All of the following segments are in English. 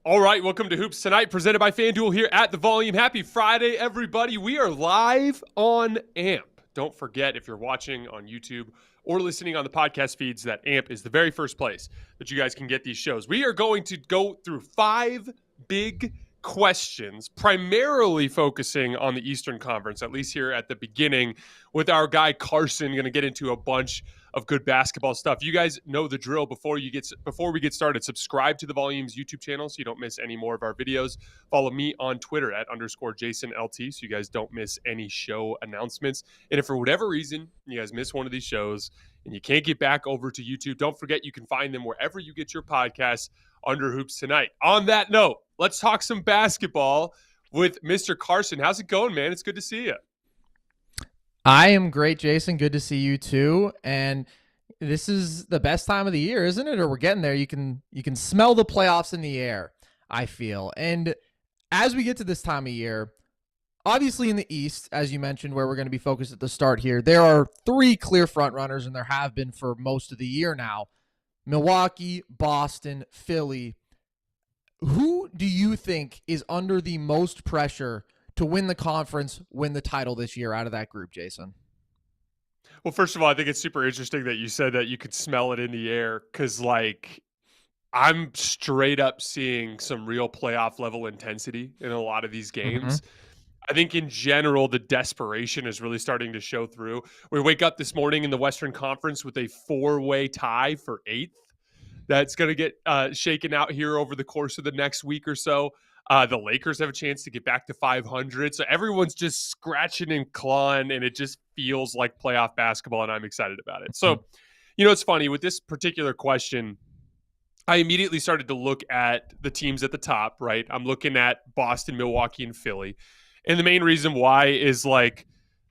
All right, welcome to Hoops Tonight, presented by FanDuel here at The Volume. Happy Friday, everybody. We are live on AMP. Don't forget, if you're watching on YouTube or listening on the podcast feeds, that AMP is the very first place that you guys can get these shows. We are going to go through 5 big questions, primarily focusing on the Eastern Conference, at least here at the beginning, with our guy Carson. Going to get into a bunch of good basketball stuff. You guys know the drill. Before we get started, subscribe to the Volume's YouTube channel so you don't miss any more of our videos. Follow me on Twitter at _JasonLT so you guys don't miss any show announcements. And if for whatever reason you guys miss one of these shows and you can't get back over to YouTube, don't forget you can find them wherever you get your podcasts under Hoops Tonight. On that note, let's talk some basketball with Mr. Carson. How's it going, man? It's good to see you. I am great, Jason. Good to see you too. And this is the best time of the year, isn't it? Or we're getting there. You can smell the playoffs in the air, I feel. And as we get to this time of year, obviously in the East, as you mentioned, where we're going to be focused at the start here, there are 3 clear front runners, and there have been for most of the year now. Milwaukee, Boston, Philly. Who do you think is under the most pressure to win the conference, win the title this year out of that group, Jason? Well, first of all, I think it's super interesting that you said that you could smell it in the air because, I'm straight up seeing some real playoff level intensity in a lot of these games. I think in general, the desperation is really starting to show through. We wake up this morning in the Western Conference with a 4-way tie for 8th. That's going to get shaken out here over the course of the next week or so. The Lakers have a chance to get back to 500. So everyone's just scratching and clawing, and it just feels like playoff basketball, and I'm excited about it. So, it's funny. With this particular question, I immediately started to look at the teams at the top, right? I'm looking at Boston, Milwaukee, and Philly. And the main reason why is,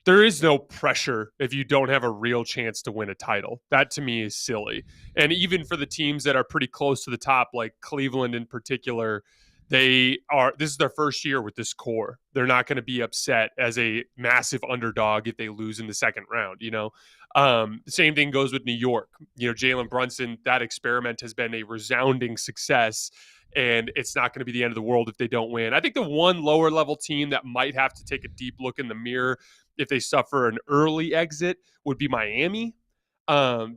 there is no pressure if you don't have a real chance to win a title. That to me is silly. And even for the teams that are pretty close to the top, like Cleveland in particular, this is their first year with this core. They're not going to be upset as a massive underdog if they lose in the second round, The same thing goes with New York. Jalen Brunson, that experiment has been a resounding success, and it's not going to be the end of the world if they don't win. I think the one lower level team that might have to take a deep look in the mirror if they suffer an early exit would be Miami,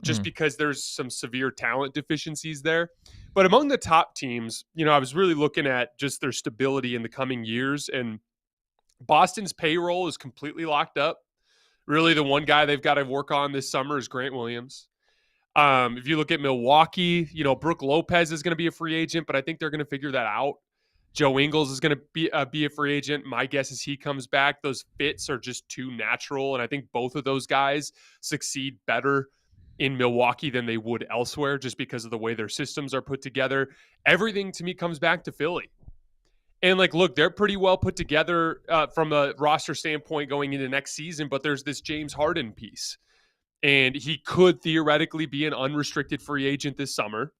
just because there's some severe talent deficiencies there. But among the top teams, I was really looking at just their stability in the coming years, and Boston's payroll is completely locked up. Really, the one guy they've got to work on this summer is Grant Williams. If you look at Milwaukee, Brook Lopez is going to be a free agent, but I think they're going to figure that out. Joe Ingles is going to be a free agent. My guess is he comes back. Those fits are just too natural, and I think both of those guys succeed better in Milwaukee than they would elsewhere just because of the way their systems are put together. Everything to me comes back to Philly. And look, they're pretty well put together from a roster standpoint going into next season, but there's this James Harden piece. And he could theoretically be an unrestricted free agent this summer.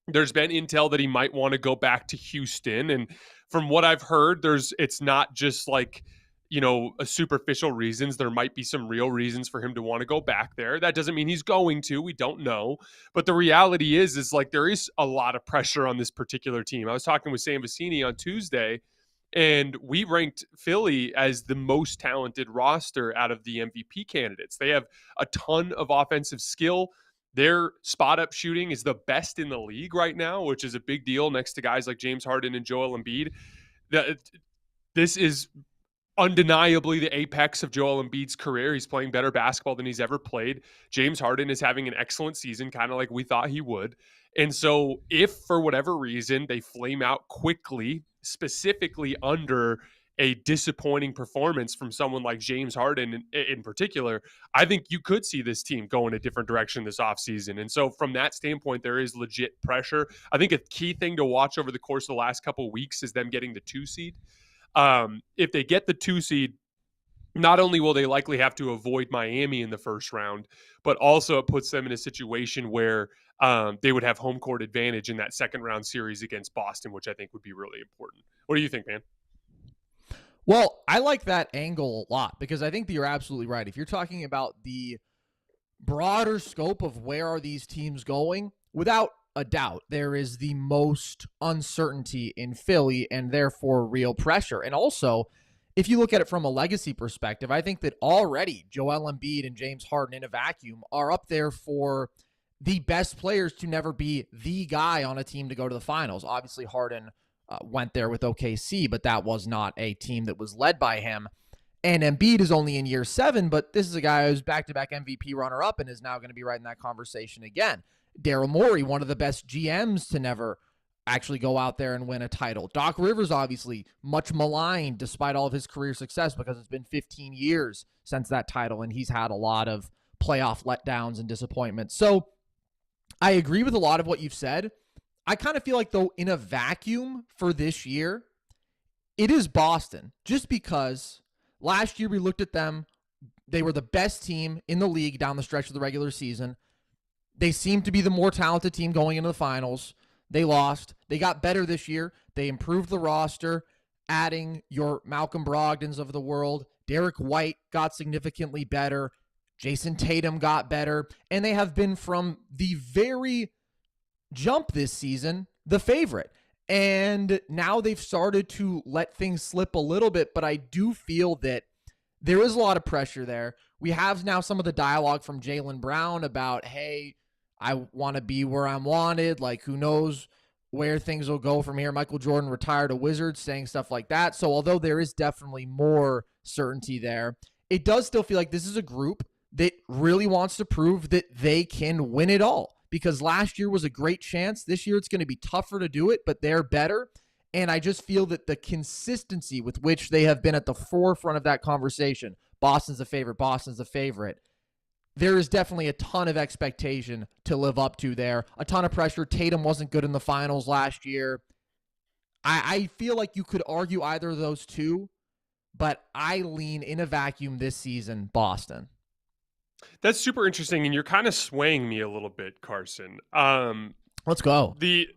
There's been intel that he might want to go back to Houston. And from what I've heard, it's not just a superficial reasons. There might be some real reasons for him to want to go back there. That doesn't mean he's going to. We don't know. But the reality is there is a lot of pressure on this particular team. I was talking with Sam Vecini on Tuesday, and we ranked Philly as the most talented roster out of the MVP candidates. They have a ton of offensive skill. Their spot-up shooting is the best in the league right now, which is a big deal next to guys like James Harden and Joel Embiid. This is undeniably the apex of Joel Embiid's career. He's playing better basketball than he's ever played. James Harden is having an excellent season, kind of like we thought he would. And so if, for whatever reason, they flame out quickly, specifically under a disappointing performance from someone like James Harden in particular, I think you could see this team go in a different direction this offseason. And so from that standpoint, there is legit pressure. I think a key thing to watch over the course of the last couple of weeks is them getting the 2 seed. If they get the 2 seed, not only will they likely have to avoid Miami in the first round, but also it puts them in a situation where they would have home court advantage in that second round series against Boston, which I think would be really important. What do you think, man? Well, I like that angle a lot because I think that you're absolutely right. If you're talking about the broader scope of where are these teams going, without a doubt, there is the most uncertainty in Philly and therefore real pressure. And also, if you look at it from a legacy perspective, I think that already Joel Embiid and James Harden in a vacuum are up there for the best players to never be the guy on a team to go to the finals. Obviously, Harden went there with OKC, but that was not a team that was led by him. And Embiid is only in year 7, but this is a guy who's back-to-back MVP runner-up and is now going to be right in that conversation again. Daryl Morey, one of the best GMs to never actually go out there and win a title. Doc Rivers, obviously, much maligned despite all of his career success because it's been 15 years since that title, and he's had a lot of playoff letdowns and disappointments. So I agree with a lot of what you've said. I kind of feel like, though, in a vacuum for this year, it is Boston, just because last year we looked at them. They were the best team in the league down the stretch of the regular season. They seemed to be the more talented team going into the finals. They lost. They got better this year. They improved the roster, adding your Malcolm Brogdons of the world. Derek White got significantly better. Jason Tatum got better. And they have been, from the very jump this season, the favorite. And now they've started to let things slip a little bit, but I do feel that there is a lot of pressure there. We have now some of the dialogue from Jaylen Brown about, hey, I want to be where I'm wanted. Like, who knows where things will go from here. Michael Jordan retired a Wizard, saying stuff like that. So although there is definitely more certainty there, it does still feel like this is a group that really wants to prove that they can win it all. Because last year was a great chance. This year it's going to be tougher to do it, but they're better. And I just feel that the consistency with which they have been at the forefront of that conversation, Boston's a favorite, Boston's a favorite, there is definitely a ton of expectation to live up to there. A ton of pressure. Tatum wasn't good in the finals last year. I feel like you could argue either of those two, but I lean in a vacuum this season, Boston. That's super interesting, and you're kind of swaying me a little bit, Carson. Let's go. The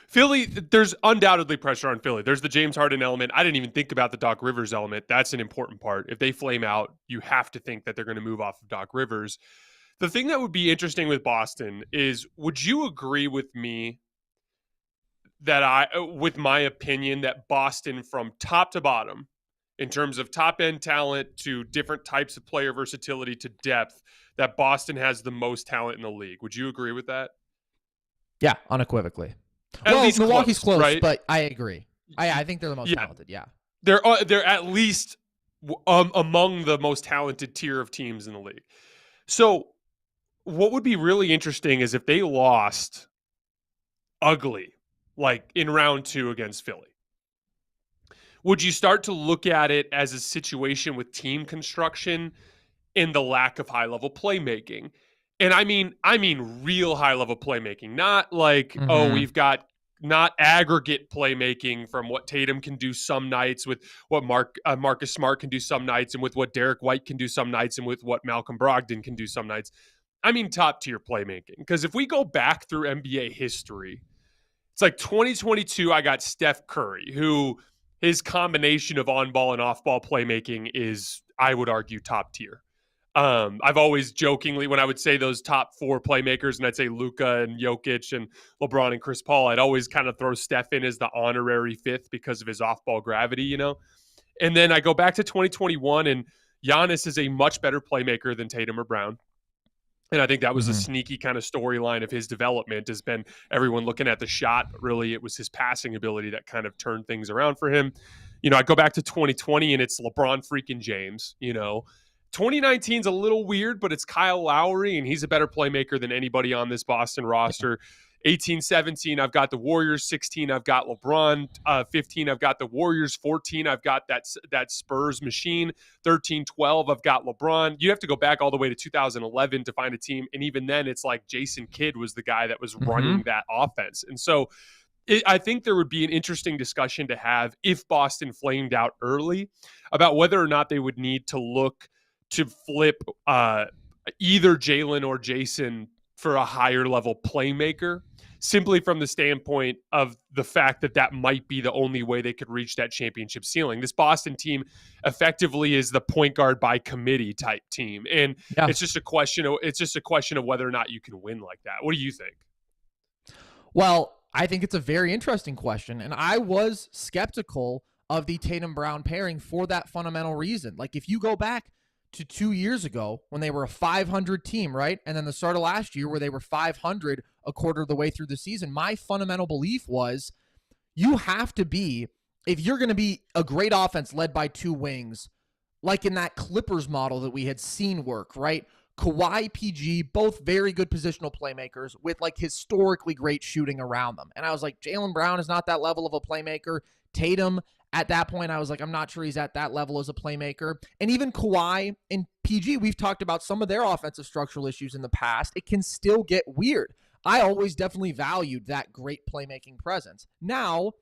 Philly, there's undoubtedly pressure on Philly. There's the James Harden element. I didn't even think about the Doc Rivers element. That's an important part. If they flame out, you have to think that they're going to move off of Doc Rivers. The thing that would be interesting with Boston is, would you agree with me that with my opinion, that Boston from top to bottom, in terms of top-end talent to different types of player versatility to depth, that Boston has the most talent in the league? Would you agree with that? Yeah, unequivocally. At least Milwaukee's close, right? But I agree. I think they're the most talented, yeah. They're at least among the most talented tier of teams in the league. So what would be really interesting is if they lost ugly, like in round 2 against Philly. Would you start to look at it as a situation with team construction and the lack of high-level playmaking? And I mean real high-level playmaking, not like, we've got not aggregate playmaking from what Tatum can do some nights, with what Marcus Smart can do some nights, and with what Derek White can do some nights, and with what Malcolm Brogdon can do some nights. I mean top-tier playmaking. Because if we go back through NBA history, it's like 2022, I got Steph Curry, who his combination of on-ball and off-ball playmaking is, I would argue, top tier. I've always jokingly, when I would say those top 4 playmakers, and I'd say Luka and Jokic and LeBron and Chris Paul, I'd always kind of throw Steph in as the honorary 5th because of his off-ball gravity, you know? And then I go back to 2021, and Giannis is a much better playmaker than Tatum or Brown. And I think that was a sneaky kind of storyline of his development, has been everyone looking at the shot, but really it was his passing ability that kind of turned things around for him. You know, I go back to 2020 and it's LeBron freaking James, you know. 2019 is a little weird, but it's Kyle Lowry, and he's a better playmaker than anybody on this Boston roster. 18-17, I've got the Warriors. 16, I've got LeBron. 15, I've got the Warriors. 14, I've got that Spurs machine. 13-12, I've got LeBron. You have to go back all the way to 2011 to find a team, and even then, it's like Jason Kidd was the guy that was running that offense. And so I think there would be an interesting discussion to have if Boston flamed out early about whether or not they would need to look to flip either Jaylen or Jason for a higher level playmaker, simply from the standpoint of the fact that that might be the only way they could reach that championship ceiling. This Boston team effectively is the point guard by committee type team. And it's just a question of whether or not you can win like that. What do you think? Well, I think it's a very interesting question. And I was skeptical of the Tatum Brown pairing for that fundamental reason. Like, if you go back to 2 years ago when they were a 500 team, right? And then the start of last year where they were 500 a quarter of the way through the season, my fundamental belief was you have to be, if you're going to be a great offense led by two wings, like in that Clippers model that we had seen work, right? Kawhi, PG, both very good positional playmakers with like historically great shooting around them. And I was like, Jaylen Brown is not that level of a playmaker. Tatum, at that point, I was like, I'm not sure he's at that level as a playmaker. And even Kawhi and PG, we've talked about some of their offensive structural issues in the past. It can still get weird. I always definitely valued that great playmaking presence. Now,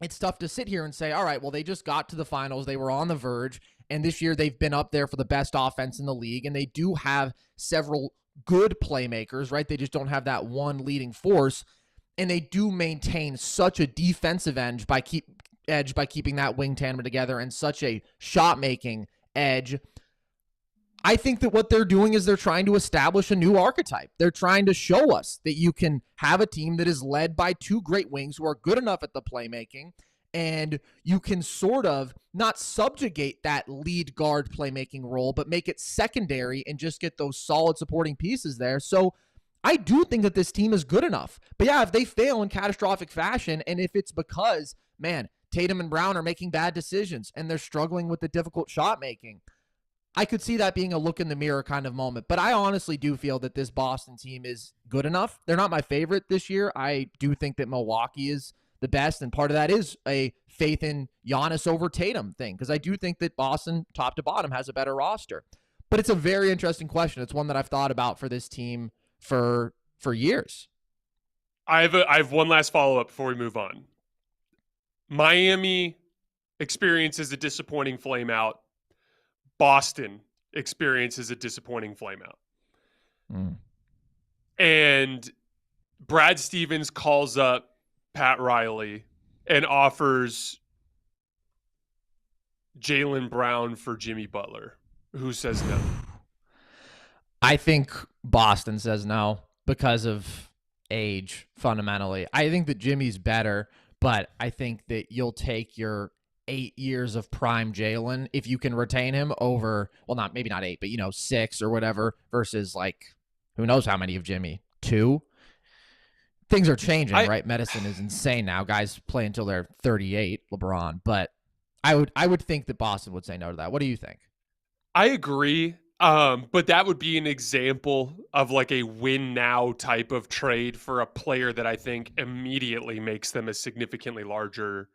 it's tough to sit here and say, all right, well, they just got to the finals. They were on the verge. And this year they've been up there for the best offense in the league. And they do have several good playmakers, right? They just don't have that one leading force. And they do maintain such a defensive edge by keeping that wing tandem together and such a shot-making edge. I think that what they're doing is they're trying to establish a new archetype. They're trying to show us that you can have a team that is led by two great wings who are good enough at the playmaking, and you can sort of not subjugate that lead guard playmaking role, but make it secondary and just get those solid supporting pieces there. So I do think that this team is good enough. But yeah, if they fail in catastrophic fashion, and if it's because, man, Tatum and Brown are making bad decisions and they're struggling with the difficult shot making, I could see that being a look in the mirror kind of moment. But I honestly do feel that this Boston team is good enough. They're not my favorite this year. I do think that Milwaukee is the best, and part of that is a faith in Giannis over Tatum thing, because I do think that Boston, top to bottom, has a better roster. But it's a very interesting question. It's one that I've thought about for this team for years. I have one last follow-up before we move on. Miami experiences a disappointing flameout. Boston experiences a disappointing flameout. And Brad Stevens calls up Pat Riley and offers Jaylen Brown for Jimmy Butler. Who says no? I think Boston says no because of age, fundamentally. I think that Jimmy's better, but I think that you'll take your 8 years of prime Jaylen if you can retain him over, well, maybe not 8, but 6 or whatever, versus like who knows how many of Jimmy, 2. Things are changing, right? Medicine is insane now. Guys play until they're 38, LeBron. But I would think that Boston would say no to that. What do you think? I agree. But that would be an example of like a win now type of trade for a player that I think immediately makes them a significantly larger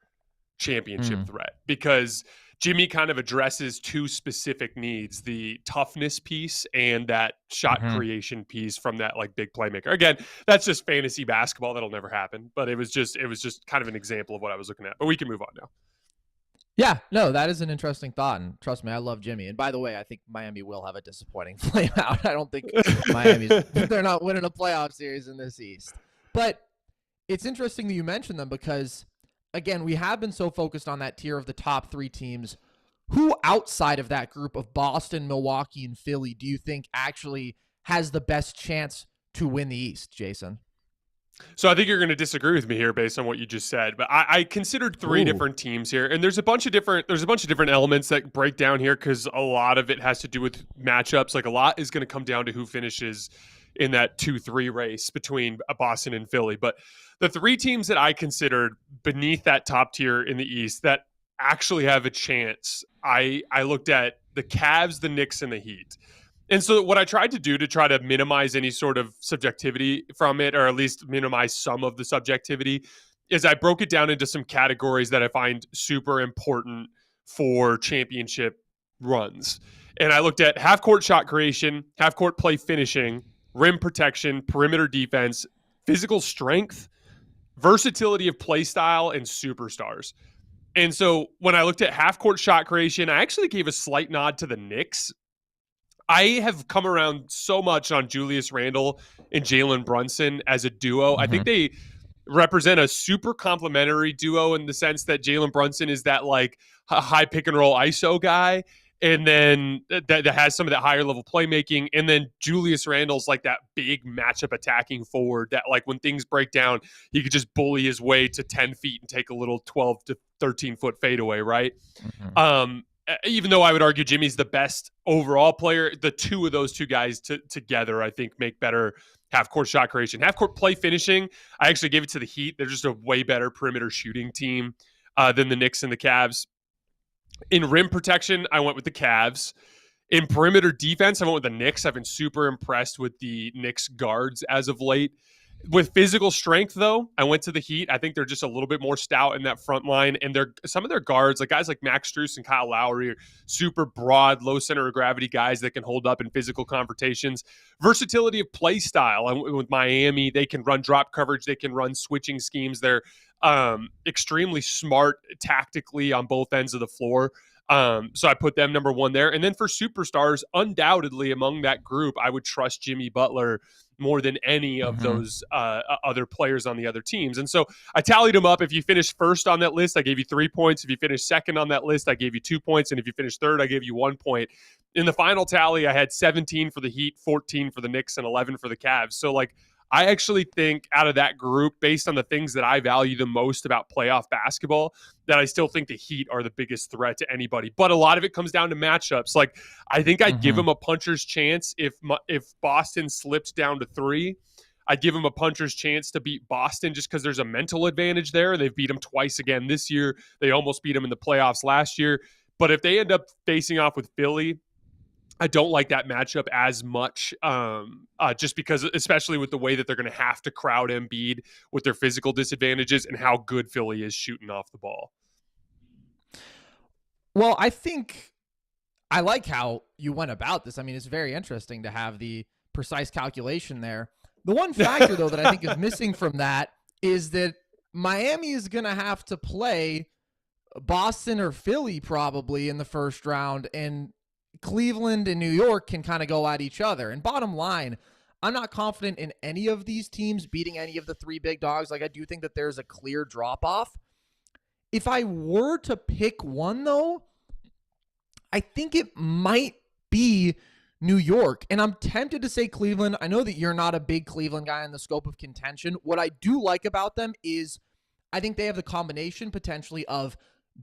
championship threat, because Jimmy kind of addresses two specific needs: the toughness piece and that shot creation piece from that like big playmaker. Again, that's just fantasy basketball. That'll never happen. But it was just kind of an example of what I was looking at. But we can move on now. Yeah, no, that is an interesting thought. And trust me, I love Jimmy. And by the way, I think Miami will have a disappointing flameout. I don't think they're not winning a playoff series in this East. But it's interesting that you mentioned them because, again, we have been so focused on that tier of the top 3 teams. Who outside of that group of Boston, Milwaukee, and Philly do you think actually has the best chance to win the East, Jason? So I think you're going to disagree with me here based on what you just said, but I considered 3 different teams here, and there's a bunch of different elements that break down here because a lot of it has to do with matchups. Like a lot is going to come down to who finishes in that 2-3 race between Boston and Philly. But the 3 teams that I considered beneath that top tier in the East that actually have a chance, I looked at the Cavs, the Knicks, and the Heat. And so what I tried to do to try to minimize any sort of subjectivity from it, or at least minimize some of the subjectivity, is I broke it down into some categories that I find super important for championship runs. And I looked at half-court shot creation, half-court play finishing, rim protection, perimeter defense, physical strength, versatility of play style, and superstars. And so when I looked at half-court shot creation, I actually gave a slight nod to the Knicks. I have come around so much on Julius Randle and Jalen Brunson as a duo. I think they represent a super complementary duo in the sense that Jalen Brunson is that like high pick and roll ISO guy, and then that has some of that higher level playmaking. And then Julius Randle's like that big matchup attacking forward that, like, when things break down, he could just bully his way to 10 feet and take a little 12 to 13 foot fadeaway, right? Even though I would argue Jimmy's the best overall player, the two of those two guys together, I think, make better half-court shot creation. Half-court play finishing, I actually gave it to the Heat. They're just a way better perimeter shooting team than the Knicks and the Cavs. In rim protection, I went with the Cavs. In perimeter defense, I went with the Knicks. I've been super impressed with the Knicks guards as of late. With physical strength, though, I went to the Heat. I think they're just a little bit more stout in that front line. And some of their guards, like guys like Max Strus and Kyle Lowry, are super broad, low center of gravity guys that can hold up in physical confrontations. Versatility of play style. With Miami, they can run drop coverage. They can run switching schemes. They're extremely smart tactically on both ends of the floor. So I put them number one there. And then for superstars, undoubtedly among that group, I would trust Jimmy Butler more than any of those other players on the other teams. And so I tallied them up. If you finished first on that list, I gave you 3 points. If you finished second on that list, I gave you 2 points. And if you finished third, I gave you 1 point. In the final tally, I had 17 for the Heat, 14 for the Knicks, and 11 for the Cavs. So, like, I actually think out of that group, based on the things that I value the most about playoff basketball, that I still think the Heat are the biggest threat to anybody. But a lot of it comes down to matchups. Like, I think I'd give them a puncher's chance if Boston slips down to 3. I'd give them a puncher's chance to beat Boston just because there's a mental advantage there. They've beat them twice again this year. They almost beat them in the playoffs last year. But if they end up facing off with Philly, I don't like that matchup as much, just because, especially with the way that they're going to have to crowd Embiid with their physical disadvantages and how good Philly is shooting off the ball. Well, I think I like how you went about this. I mean, it's very interesting to have the precise calculation there. The one factor, though, that I think is missing from that is that Miami is going to have to play Boston or Philly probably in the first round, and Cleveland and New York can kind of go at each other. And bottom line, I'm not confident in any of these teams beating any of the 3 big dogs. Like, I do think that there's a clear drop-off. If I were to pick one, though, I think it might be New York. And I'm tempted to say Cleveland. I know that you're not a big Cleveland guy in the scope of contention. What I do like about them is I think they have the combination potentially of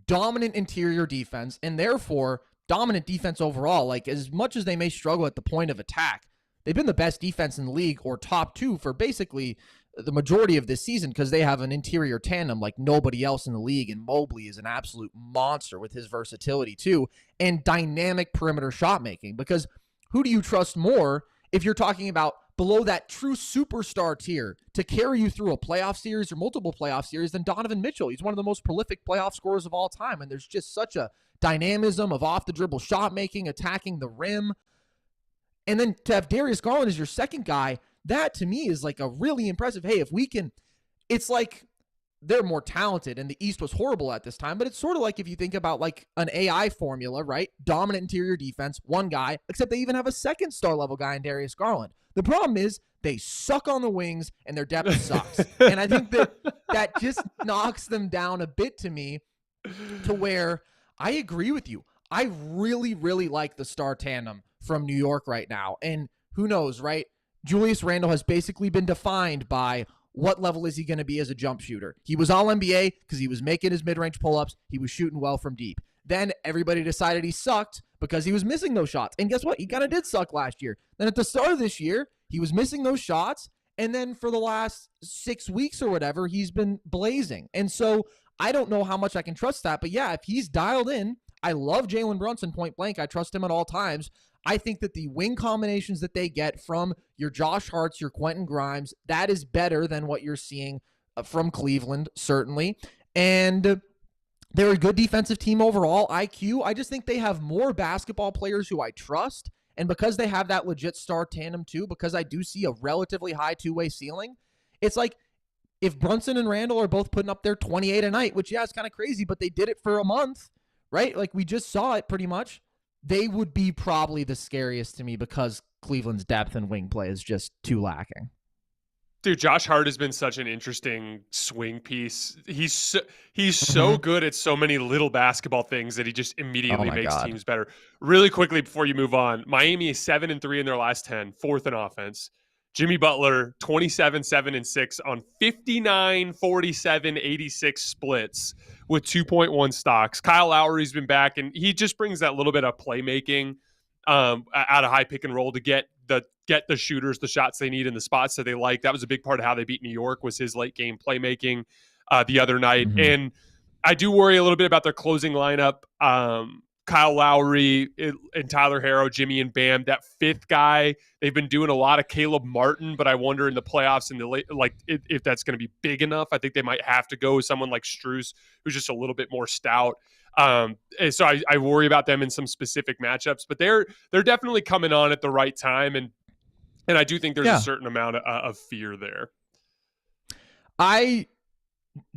dominant interior defense and therefore dominant defense overall. Like, as much as they may struggle at the point of attack, they've been the best defense in the league, or top 2 for basically the majority of this season, because they have an interior tandem like nobody else in the league. And Mobley is an absolute monster with his versatility too, and dynamic perimeter shot making. Because who do you trust more if you're talking about below that true superstar tier to carry you through a playoff series or multiple playoff series than Donovan Mitchell? He's one of the most prolific playoff scorers of all time. And there's just such a dynamism of off the dribble shot making, attacking the rim. And then to have Darius Garland as your second guy, that to me is like a really impressive. Hey, if we can, it's like they're more talented and the East was horrible at this time, but it's sort of like if you think about like an AI formula, right? Dominant interior defense, one guy, except they even have a second star level guy in Darius Garland. The problem is they suck on the wings and their depth sucks. And I think that just knocks them down a bit to me, to where I agree with you. I really, really like the star tandem from New York right now. And who knows, right? Julius Randle has basically been defined by what level is he going to be as a jump shooter. He was all NBA because he was making his mid-range pull-ups. He was shooting well from deep. Then everybody decided he sucked because he was missing those shots. And guess what? He kind of did suck last year. Then at the start of this year, he was missing those shots. And then for the last 6 weeks or whatever, he's been blazing. And so I don't know how much I can trust that. But yeah, if he's dialed in, I love Jalen Brunson point blank. I trust him at all times. I think that the wing combinations that they get from your Josh Harts, your Quentin Grimes, that is better than what you're seeing from Cleveland, certainly. And they're a good defensive team overall, IQ. I just think they have more basketball players who I trust. And because they have that legit star tandem too, because I do see a relatively high two-way ceiling, it's like if Brunson and Randall are both putting up their 28 a night, which, yeah, it's kind of crazy, but they did it for a month, right? Like, we just saw it pretty much. They would be probably the scariest to me because Cleveland's depth and wing play is just too lacking. Dude, Josh Hart has been such an interesting swing piece. He's so Mhm. good at so many little basketball things that he just Oh immediately my makes god. teams better. Really quickly before you move on, Miami is 7-3 in their last 10, fourth in offense. Jimmy Butler 27, 7 and 6 on 59, 47, 86 splits with 2.1 stocks. Kyle Lowry's been back, and he just brings that little bit of playmaking out of high pick and roll to get the shooters the shots they need in the spots that they like. That was a big part of how they beat New York, was his late game playmaking the other night. Mhm. And I do worry a little bit about their closing lineup. Kyle Lowry and Tyler Herro, Jimmy and Bam, that fifth guy. They've been doing a lot of Caleb Martin, but I wonder in the playoffs and the late, like if that's going to be big enough. I think they might have to go with someone like Strus, who's just a little bit more stout. And so I worry about them in some specific matchups, but they're definitely coming on at the right time, and I do think there's a Yeah. certain amount of fear there. I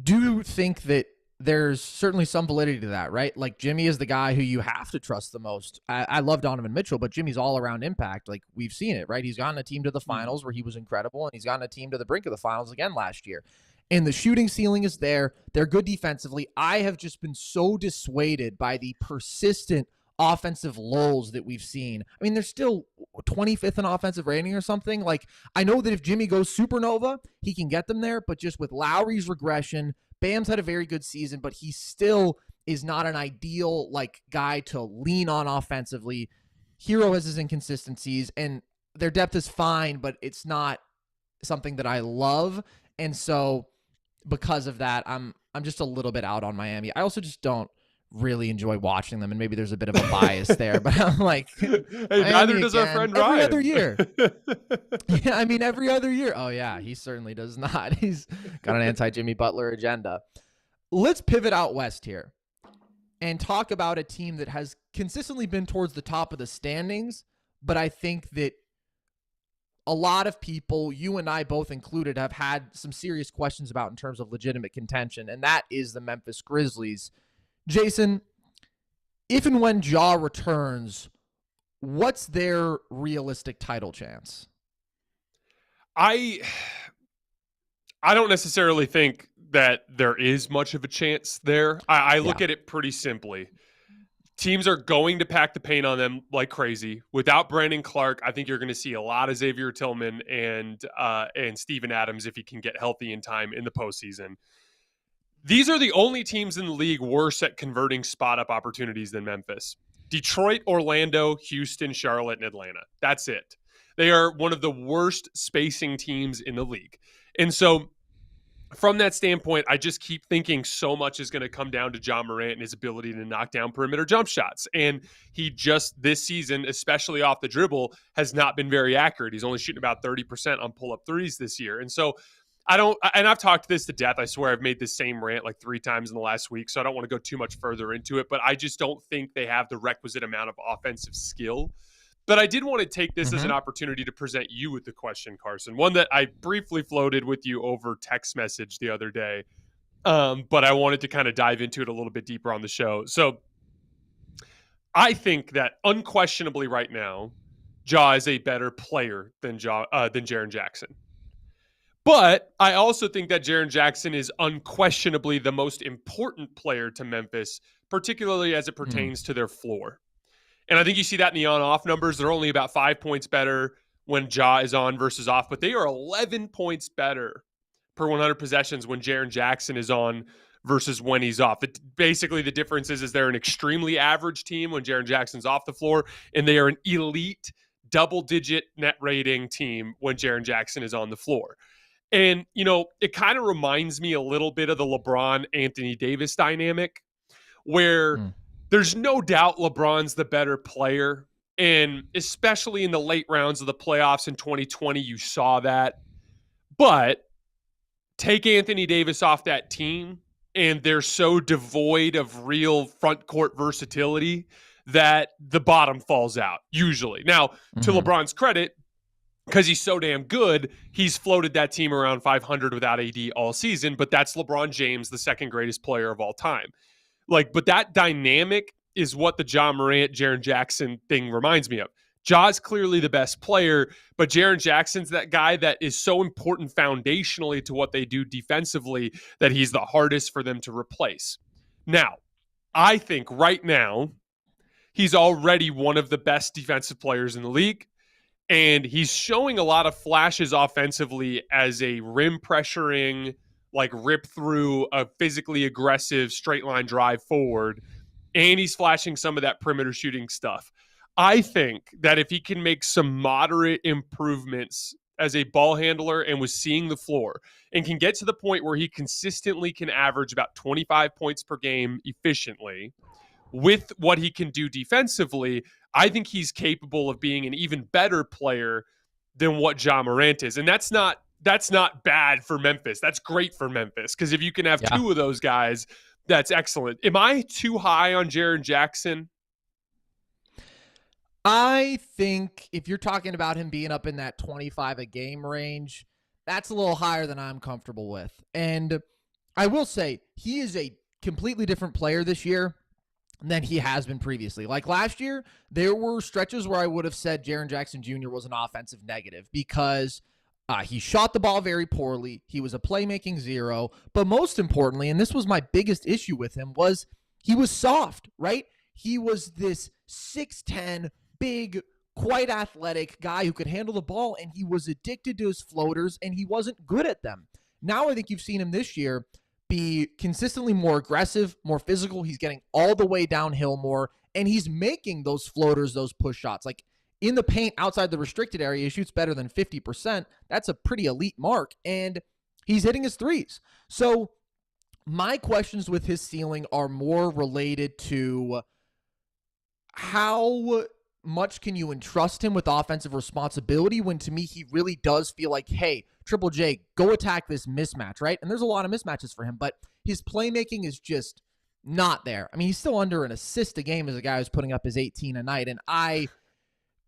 do think that there's certainly some validity to that, right? Like Jimmy is the guy who you have to trust the most. I love Donovan Mitchell, but Jimmy's all around impact. Like we've seen it, right? He's gotten a team to the finals where he was incredible, and he's gotten a team to the brink of the finals again last year. And the shooting ceiling is there. They're good defensively. I have just been so dissuaded by the persistent offensive lulls that we've seen. I mean, they're still 25th in offensive rating or something. Like, I know that if Jimmy goes supernova, he can get them there, but just with Lowry's regression, Bam's had a very good season, but he still is not an ideal like guy to lean on offensively. Hero has his inconsistencies, and their depth is fine, but it's not something that I love. And so because of that, I'm just a little bit out on Miami. I also just don't really enjoy watching them, and maybe there's a bit of a bias there, but I'm like, Hey, Miami neither does our again, friend every Ryan. other year. Yeah, I mean, every other year. Oh, yeah, he certainly does not. He's got an anti-Jimmy Butler agenda. Let's pivot out west here and talk about a team that has consistently been towards the top of the standings, but I think that a lot of people, you and I both included, have had some serious questions about in terms of legitimate contention, and that is the Memphis Grizzlies. Jason, if and when Ja returns, what's their realistic title chance? I don't necessarily think that there is much of a chance there. I Yeah. look at it pretty simply. Teams are going to pack the paint on them like crazy. Without Brandon Clark, I think you're going to see a lot of Xavier Tillman and Steven Adams if he can get healthy in time in the postseason. These are the only teams in the league worse at converting spot up opportunities than Memphis. Detroit, Orlando, Houston, Charlotte, and Atlanta. That's it. They are one of the worst spacing teams in the league. And so from that standpoint, I just keep thinking so much is going to come down to Ja Morant and his ability to knock down perimeter jump shots. And he just this season, especially off the dribble, has not been very accurate. He's only shooting about 30% on pull-up threes this year. And so and I've talked this to death. I swear I've made this same rant like 3 times in the last week, so I don't want to go too much further into it, but I just don't think they have the requisite amount of offensive skill. But I did want to take this as an opportunity to present you with the question, Carson, one that I briefly floated with you over text message the other day, but I wanted to kind of dive into it a little bit deeper on the show. So I think that unquestionably right now, Ja is a better player than Jaren Jackson. But I also think that Jaren Jackson is unquestionably the most important player to Memphis, particularly as it pertains to their floor. And I think you see that in the on-off numbers. They're only about 5 points better when Ja is on versus off, but they are 11 points better per 100 possessions when Jaren Jackson is on versus when he's off. Basically, the difference is they're an extremely average team when Jaren Jackson's off the floor, and they are an elite double-digit net rating team when Jaren Jackson is on the floor. And, it kind of reminds me a little bit of the LeBron Anthony Davis dynamic where there's no doubt LeBron's the better player. And especially in the late rounds of the playoffs in 2020, you saw that. But take Anthony Davis off that team, and they're so devoid of real front court versatility that the bottom falls out, usually. Now, to LeBron's credit, because he's so damn good, he's floated that team around 500 without AD all season, but that's LeBron James, the second greatest player of all time. But that dynamic is what the Ja Morant, Jaren Jackson thing reminds me of. Ja's clearly the best player, but Jaren Jackson's that guy that is so important foundationally to what they do defensively that he's the hardest for them to replace. Now, I think right now, he's already one of the best defensive players in the league, and he's showing a lot of flashes offensively as a rim pressuring, like rip through a physically aggressive straight line drive forward, and he's flashing some of that perimeter shooting stuff. I think that if he can make some moderate improvements as a ball handler and was seeing the floor and can get to the point where he consistently can average about 25 points per game efficiently with what he can do defensively, I think he's capable of being an even better player than what Ja Morant is. And that's not bad for Memphis. That's great for Memphis, because if you can have two of those guys, that's excellent. Am I too high on Jaren Jackson? I think if you're talking about him being up in that 25 a game range, that's a little higher than I'm comfortable with. And I will say he is a completely different player this year than he has been previously. Like last year, there were stretches where I would have said Jaren Jackson Jr. was an offensive negative because he shot the ball very poorly. He was a playmaking zero. But most importantly, and this was my biggest issue with him, was he was soft, right? He was this 6'10", big, quite athletic guy who could handle the ball, and he was addicted to his floaters, and he wasn't good at them. Now I think you've seen him this year be consistently more aggressive, more physical. He's getting all the way downhill more, and he's making those floaters, those push shots. Like in the paint outside the restricted area, he shoots better than 50%. That's a pretty elite mark, and he's hitting his threes. So my questions with his ceiling are more related to how much can you entrust him with offensive responsibility when, to me, he really does feel like, hey, Triple J, go attack this mismatch, right? And there's a lot of mismatches for him, but his playmaking is just not there. I mean, he's still under an assist a game as a guy who's putting up his 18 a night, and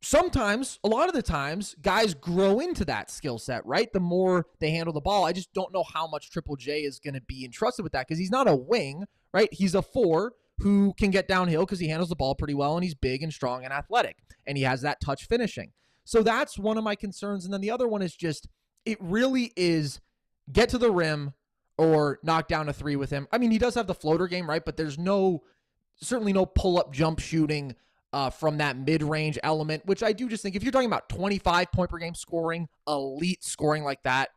sometimes, a lot of the times, guys grow into that skill set, right? The more they handle the ball. I just don't know how much Triple J is going to be entrusted with that because he's not a wing, right? He's a 4 who can get downhill because he handles the ball pretty well, and he's big and strong and athletic, and he has that touch finishing. So that's one of my concerns. And then the other one is just, it really is get to the rim or knock down a 3 with him. I mean, he does have the floater game, right? But there's certainly no pull-up jump shooting from that mid-range element, which I do just think if you're talking about 25 point per game scoring, elite scoring like that,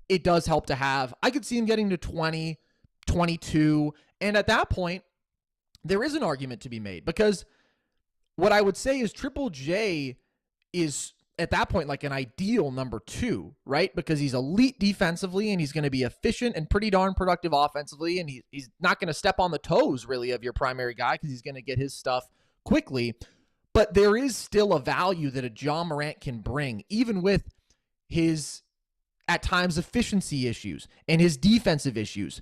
it does help to have. I could see him getting to 20, 22, and at that point, there is an argument to be made, because what I would say is Triple J is at that point like an ideal number 2, right? Because he's elite defensively and he's going to be efficient and pretty darn productive offensively, and he's not going to step on the toes really of your primary guy because he's going to get his stuff quickly. But there is still a value that a Ja Morant can bring, even with his at times efficiency issues and his defensive issues.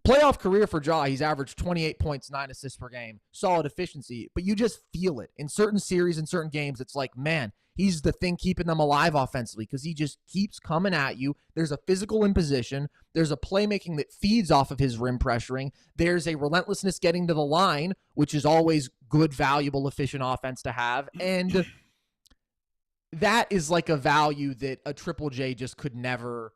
Playoff career for Ja, he's averaged 28 points, 9 assists per game, solid efficiency, but you just feel it. In certain series, in certain games, it's like, man, he's the thing keeping them alive offensively because he just keeps coming at you. There's a physical imposition. There's a playmaking that feeds off of his rim pressuring. There's a relentlessness getting to the line, which is always good, valuable, efficient offense to have. And that is like a value that a Triple J just could never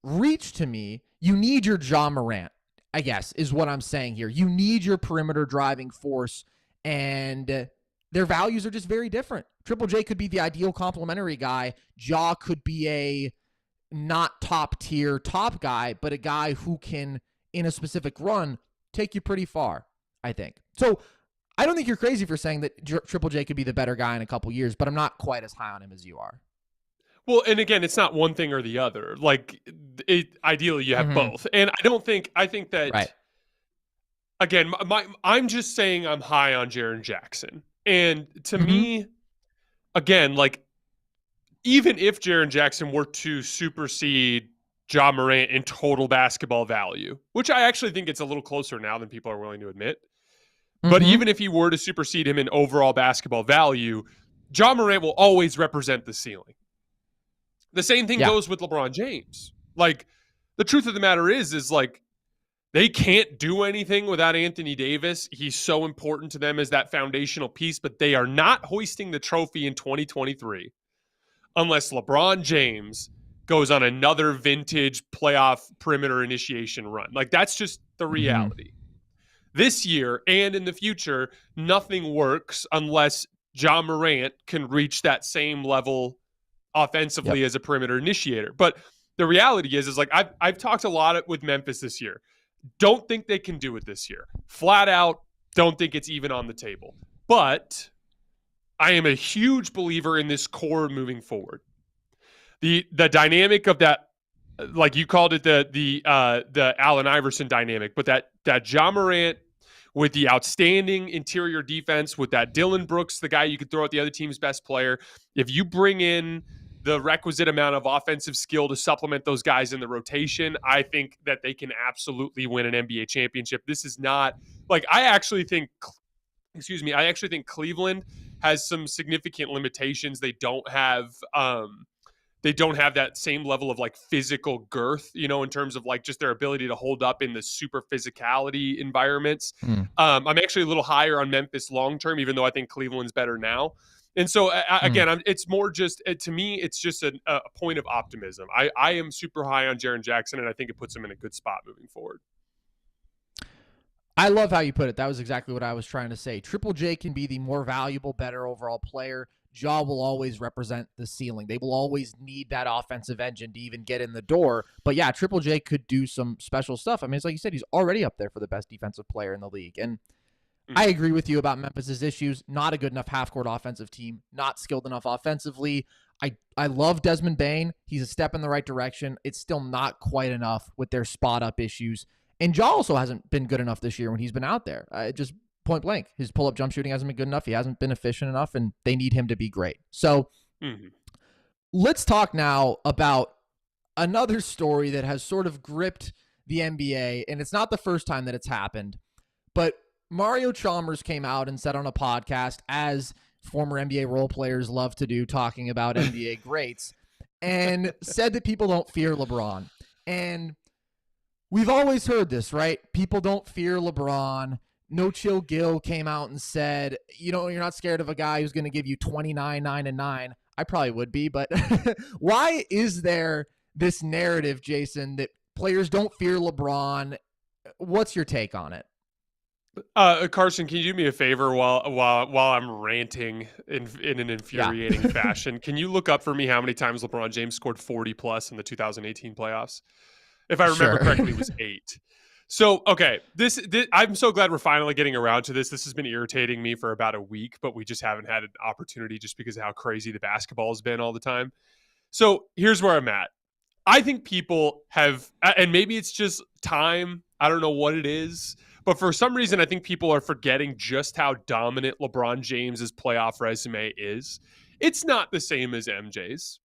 reach to me. You need your Ja Morant, I guess, is what I'm saying here. You need your perimeter driving force, and their values are just very different. Triple J could be the ideal complementary guy. Ja could be a not top tier top guy, but a guy who can, in a specific run, take you pretty far, I think. So I don't think you're crazy for saying that Triple J could be the better guy in a couple years, but I'm not quite as high on him as you are. Well, and again, it's not one thing or the other. Like, ideally, you have both. And I think that, right. Again, I'm just saying I'm high on Jaren Jackson. And to me, again, like, even if Jaren Jackson were to supersede Ja Morant in total basketball value, which I actually think it's a little closer now than people are willing to admit, but even if he were to supersede him in overall basketball value, Ja Morant will always represent the ceiling. The same thing goes with LeBron James. Like, the truth of the matter is like, They can't do anything without Anthony Davis. He's so important to them as that foundational piece, but they are not hoisting the trophy in 2023 unless LeBron James goes on another vintage playoff perimeter initiation run. Like, that's just the reality. This year and in the future, nothing works unless Ja Morant can reach that same level offensively as a perimeter initiator. But the reality is like I've talked a lot with Memphis this year. Don't think they can do it this year. Flat out, don't think it's even on the table. But I am a huge believer in this core moving forward. The dynamic of that, like you called it, the Allen Iverson dynamic, but that Ja Morant with the outstanding interior defense, with that Dylan Brooks, the guy you could throw at the other team's best player. If you bring in the requisite amount of offensive skill to supplement those guys in the rotation, I think that they can absolutely win an NBA championship. This is not like, I actually think Cleveland has some significant limitations. They don't have that same level of like physical girth, in terms of like just their ability to hold up in the super physicality environments. I'm actually a little higher on Memphis long-term, even though I think Cleveland's better now. And so again, it's more just, to me, it's just a point of optimism. I am super high on Jaren Jackson, and I think it puts him in a good spot moving forward. I love how you put it. That was exactly what I was trying to say. Triple J can be the more valuable, better overall player. Ja will always represent the ceiling. They will always need that offensive engine to even get in the door. But yeah, Triple J could do some special stuff. I mean, it's like you said, he's already up there for the best defensive player in the league. And I agree with you about Memphis's issues. Not a good enough half-court offensive team. Not skilled enough offensively. I love Desmond Bane. He's a step in the right direction. It's still not quite enough with their spot-up issues. And Ja also hasn't been good enough this year when he's been out there. Just point blank. His pull-up jump shooting hasn't been good enough. He hasn't been efficient enough, and they need him to be great. So let's talk now about another story that has sort of gripped the NBA, and it's not the first time that it's happened. But Mario Chalmers came out and said on a podcast, as former NBA role players love to do, talking about NBA greats, and said that people don't fear LeBron. And we've always heard this, right? People don't fear LeBron. No Chill Gill came out and said, you're not scared of a guy who's going to give you 29, 9, and 9. I probably would be, but why is there this narrative, Jason, that players don't fear LeBron? What's your take on it? Carson, can you do me a favor while I'm ranting in an infuriating fashion? Can you look up for me how many times LeBron James scored 40 plus in the 2018 playoffs? If I remember correctly, it was 8. So, okay, this I'm so glad we're finally getting around to this. This has been irritating me for about a week, but we just haven't had an opportunity just because of how crazy the basketball has been all the time. So here's where I'm at. I think people have, and maybe it's just time, I don't know what it is, but for some reason, I think people are forgetting just how dominant LeBron James's playoff resume is. It's not the same as MJ's,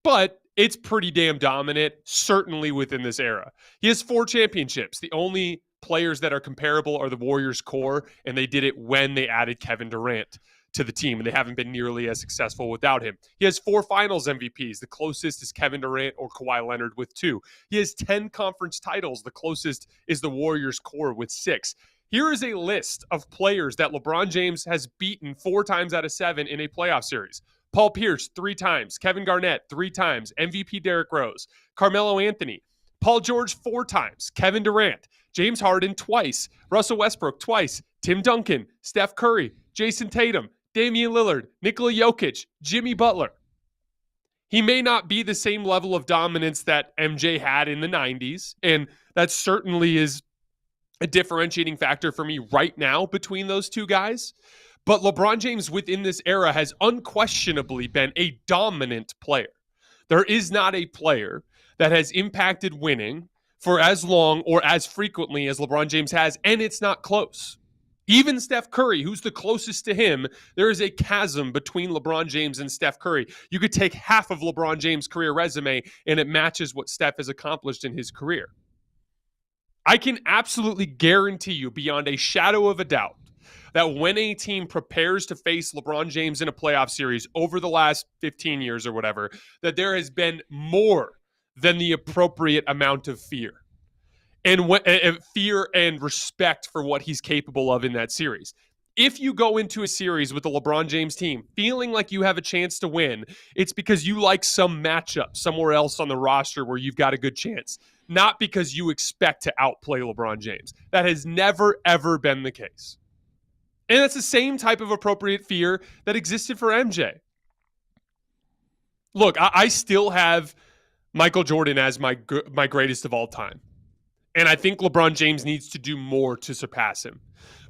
but it's pretty damn dominant, certainly within this era. He has 4 championships. The only players that are comparable are the Warriors core, and they did it when they added Kevin Durant to the team, and they haven't been nearly as successful without him. He has 4 finals MVPs. The closest is Kevin Durant or Kawhi Leonard with 2. He has 10 conference titles. The closest is the Warriors core with 6. Here is a list of players that LeBron James has beaten 4 times out of 7 in a playoff series. Paul Pierce 3 times, Kevin Garnett 3 times, MVP Derrick Rose, Carmelo Anthony, Paul George 4 times, Kevin Durant, James Harden twice, Russell Westbrook twice, Tim Duncan, Steph Curry, Jason Tatum, Damian Lillard, Nikola Jokic, Jimmy Butler. He may not be the same level of dominance that MJ had in the 90s, and that certainly is a differentiating factor for me right now between those two guys. But LeBron James within this era has unquestionably been a dominant player. There is not a player that has impacted winning for as long or as frequently as LeBron James has, and it's not close. Even Steph Curry, who's the closest to him, there is a chasm between LeBron James and Steph Curry. You could take half of LeBron James' career resume, and it matches what Steph has accomplished in his career. I can absolutely guarantee you, beyond a shadow of a doubt, that when a team prepares to face LeBron James in a playoff series over the last 15 years or whatever, that there has been more than the appropriate amount of fear. and fear and respect for what he's capable of in that series. If you go into a series with the LeBron James team feeling like you have a chance to win, it's because you like some matchup somewhere else on the roster where you've got a good chance, not because you expect to outplay LeBron James. That has never, ever been the case. And it's the same type of appropriate fear that existed for MJ. Look, I still have Michael Jordan as my greatest of all time. And I think LeBron James needs to do more to surpass him.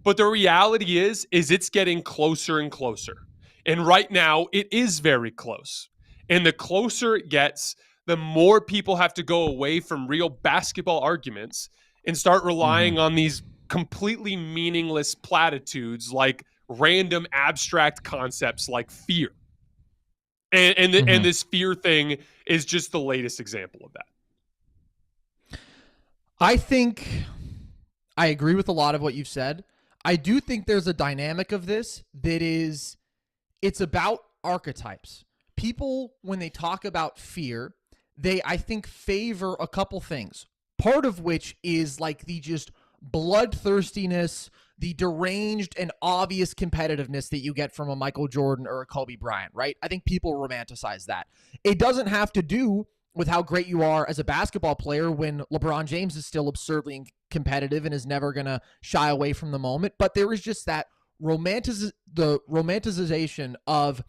But the reality is it's getting closer and closer. And right now, it is very close. And the closer it gets, the more people have to go away from real basketball arguments and start relying on these completely meaningless platitudes like random abstract concepts like fear. And this fear thing is just the latest example of that. I think I agree with a lot of what you've said. I do think there's a dynamic of this that is, it's about archetypes. People, when they talk about fear, they, I think, favor a couple things. Part of which is like the just bloodthirstiness, the deranged and obvious competitiveness that you get from a Michael Jordan or a Kobe Bryant, right? I think people romanticize that. It doesn't have to do with how great you are as a basketball player when LeBron James is still absurdly competitive and is never going to shy away from the moment. But there is just that romanticization of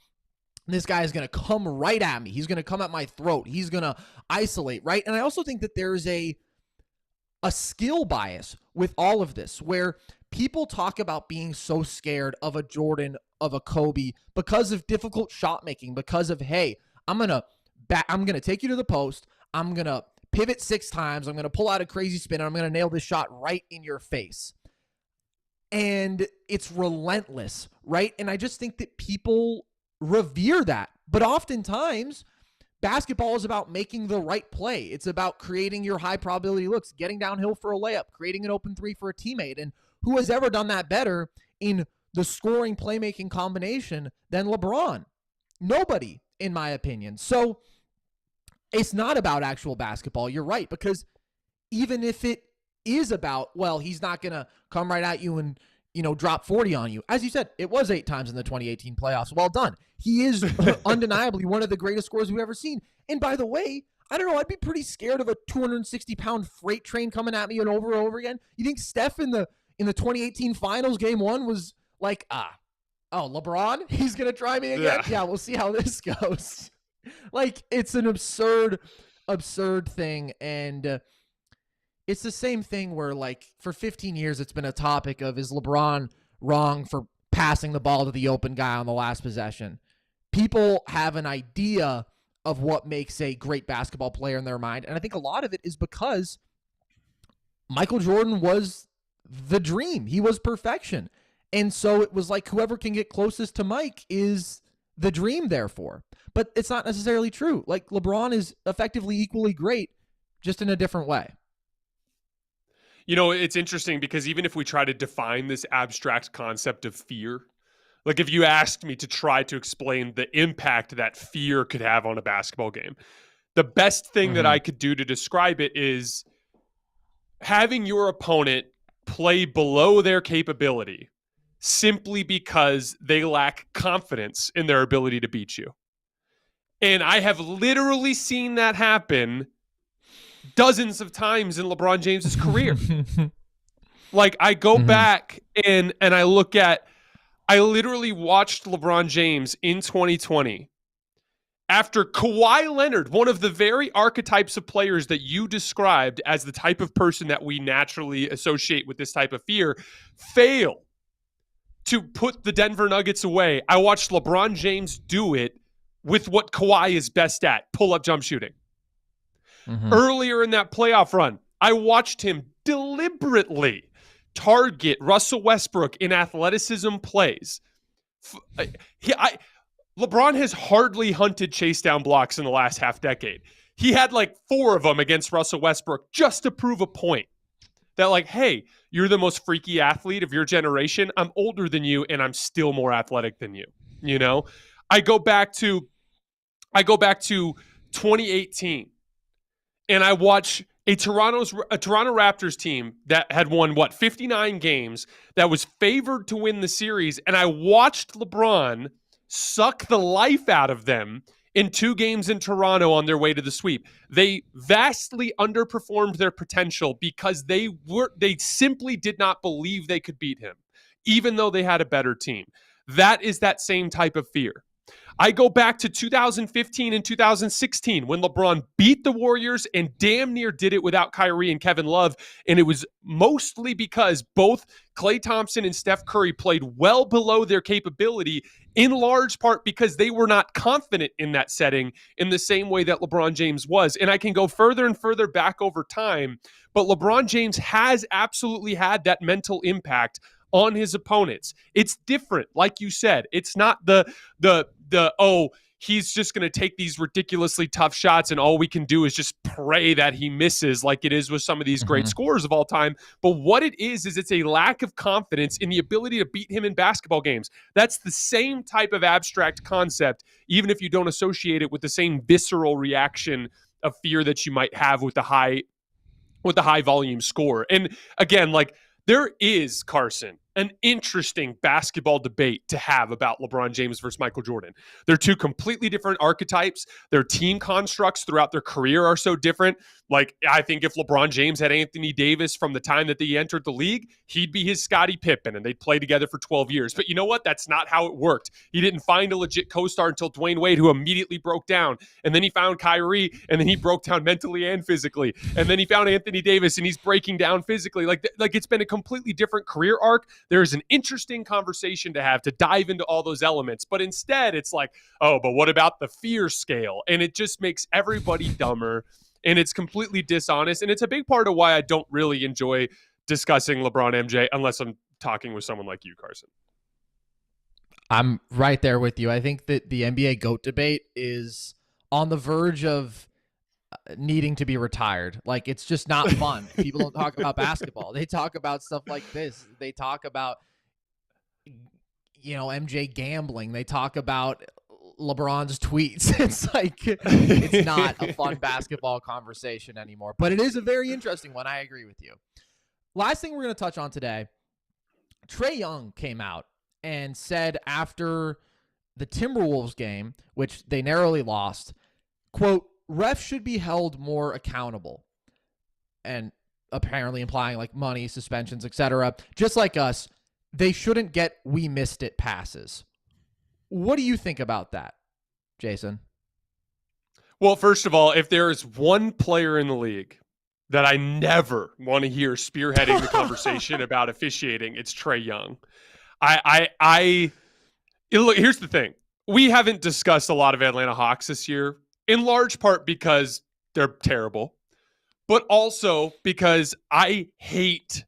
this guy is going to come right at me. He's going to come at my throat. He's going to isolate, right? And I also think that there's a skill bias with all of this where people talk about being so scared of a Jordan, of a Kobe because of difficult shot making, because of, hey, I'm going to take you to the post. I'm going to pivot 6 times. I'm going to pull out a crazy spin. And I'm going to nail this shot right in your face. And it's relentless, right? And I just think that people revere that. But oftentimes, basketball is about making the right play. It's about creating your high probability looks, getting downhill for a layup, creating an open 3 for a teammate. And who has ever done that better in the scoring playmaking combination than LeBron? Nobody, in my opinion. So it's not about actual basketball. You're right, because even if it is about, well, he's not going to come right at you and, drop 40 on you. As you said, it was 8 times in the 2018 playoffs. Well done. He is undeniably one of the greatest scorers we've ever seen. And by the way, I don't know, I'd be pretty scared of a 260-pound freight train coming at me and over again. You think Steph in the 2018 finals game 1 was like, LeBron, he's going to try me again? Yeah, we'll see how this goes. Like, it's an absurd thing. And it's the same thing where, like, for 15 years, it's been a topic of, is LeBron wrong for passing the ball to the open guy on the last possession? People have an idea of what makes a great basketball player in their mind. And I think a lot of it is because Michael Jordan was the dream. He was perfection. And so it was like whoever can get closest to Mike is the dream, therefore. But it's not necessarily true. Like, LeBron is effectively equally great, just in a different way. It's interesting because even if we try to define this abstract concept of fear, like if you asked me to try to explain the impact that fear could have on a basketball game, the best thing that I could do to describe it is having your opponent play below their capability simply because they lack confidence in their ability to beat you. And I have literally seen that happen dozens of times in LeBron James's career. Like, I go back and I look at, I literally watched LeBron James in 2020 after Kawhi Leonard, one of the very archetypes of players that you described as the type of person that we naturally associate with this type of fear, fail to put the Denver Nuggets away. I watched LeBron James do it with what Kawhi is best at, pull-up jump shooting. Earlier in that playoff run, I watched him deliberately target Russell Westbrook in athleticism plays. LeBron has hardly hunted chase down blocks in the last half decade. He had like 4 of them against Russell Westbrook just to prove a point that, like, hey, you're the most freaky athlete of your generation. I'm older than you and I'm still more athletic than you. I go back to 2018 and I watch a Toronto Raptors team that had won 59 games, that was favored to win the series, and I watched LeBron suck the life out of them in 2 games in Toronto on their way to the sweep. They vastly underperformed their potential because they simply did not believe they could beat him, even though they had a better team. That is that same type of fear. I go back to 2015 and 2016 when LeBron beat the Warriors and damn near did it without Kyrie and Kevin Love. And it was mostly because both Klay Thompson and Steph Curry played well below their capability, in large part because they were not confident in that setting in the same way that LeBron James was. And I can go further and further back over time, but LeBron James has absolutely had that mental impact on his opponents. It's different, like you said. It's not the he's just going to take these ridiculously tough shots and all we can do is just pray that he misses, like it is with some of these great scorers of all time. But what it is it's a lack of confidence in the ability to beat him in basketball games. That's the same type of abstract concept, even if you don't associate it with the same visceral reaction of fear that you might have with the high volume score. And again, like, there is, Carson, an interesting basketball debate to have about LeBron James versus Michael Jordan. They're 2 completely different archetypes. Their team constructs throughout their career are so different. Like, I think if LeBron James had Anthony Davis from the time that he entered the league, he'd be his Scottie Pippen, and they'd play together for 12 years. But you know what? That's not how it worked. He didn't find a legit co-star until Dwayne Wade, who immediately broke down. And then he found Kyrie, and then he broke down mentally and physically. And then he found Anthony Davis, and he's breaking down physically. Like it's been a completely different career arc. There's an interesting conversation to have to dive into all those elements. But instead, it's like, oh, but what about the fear scale? And it just makes everybody dumber. And it's completely dishonest. And it's a big part of why I don't really enjoy discussing LeBron MJ unless I'm talking with someone like you, Carson. I'm right there with you. I think that the NBA GOAT debate is on the verge of needing to be retired. Like, it's just not fun. People don't talk about basketball. They talk about stuff like this. They talk about, MJ gambling. They talk about LeBron's tweets. It's like, it's not a fun basketball conversation anymore, but it is a very interesting one. I agree with you. Last thing we're going to touch on today, Trae Young came out and said after the Timberwolves game, which they narrowly lost, quote, refs should be held more accountable, and apparently implying like money, suspensions, etc. Just like us, they shouldn't get "we missed it" passes. What do you think about that, Jason? Well, first of all, if there is one player in the league that I never want to hear spearheading the conversation about officiating, it's Trae Young. Look, here's the thing. We haven't discussed a lot of Atlanta Hawks this year, in large part because they're terrible, but also because I hate